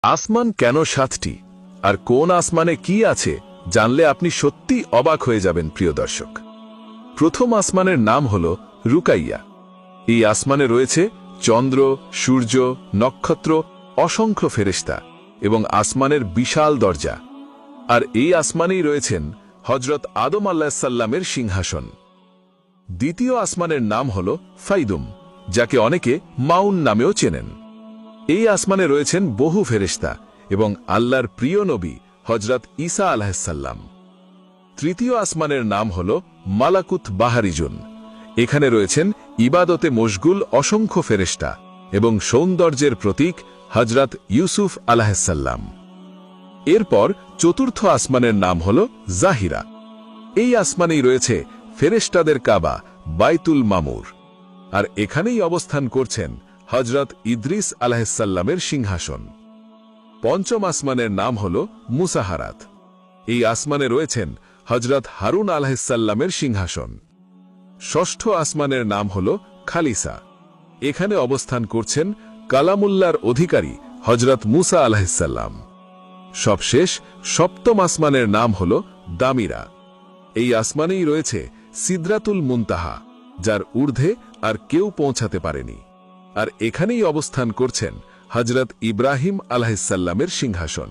আসমান কেন সাতটি আর কোন আসমানে কি আছে জানলে আপনি সত্যি অবাক হয়ে যাবেন প্রিয় দর্শক। প্রথম আসমানের নাম হল রুকাইয়া। এই আসমানে রয়েছে চন্দ্র, সূর্য, নক্ষত্র, অসংখ্য ফেরেশতা এবং আসমানের বিশাল দরজা। আর এই আসমানেই রয়েছেন হজরত আদম আলাইহিসসালামের সিংহাসন। দ্বিতীয় আসমানের নাম হল ফাইদুম, যাকে অনেকে মাউন নামেও চেনেন। এই আসমানে রয়েছেন বহু ফেরেশতা এবং আল্লাহর প্রিয় নবী হজরত ঈসা আলাইহিসসালাম। তৃতীয় আসমানের নাম হল মালাকুত বাহারিজুন। এখানে রয়েছেন ইবাদতে মশগুল অসংখ্য ফেরেশতা এবং সৌন্দর্যের প্রতীক হজরত ইউসুফ আলাইহিসসালাম। এরপর চতুর্থ আসমানের নাম হল জাহিরা। এই আসমানেই রয়েছে ফেরেশতাদের কাবা বাইতুল মামুর। আর এখানেই অবস্থান করছেন হজরত ইদ্রিস আলাইহিসসালামের সিংহাসন। পঞ্চম আসমানের নাম হল মুসাহারাত। এই আসমানে রয়েছেন হজরত হারুন আলাইহিসসালামের সিংহাসন। ষষ্ঠ আসমানের নাম হল খালিসা। এখানে অবস্থান করছেন কালামুল্লার অধিকারী হজরত মুসা আলাইহিসসালাম। সবশেষ সপ্তম আসমানের নাম হল দামিরা। এই আসমানেই রয়েছে সিদরাতুল মুনতাহা, যার ঊর্ধ্বে আর কেউ পৌঁছাতে পারেনি। আর এখানেই অবস্থান করছেন হজরত ইব্রাহিম আলাইহিসসালামের সিংহাসন।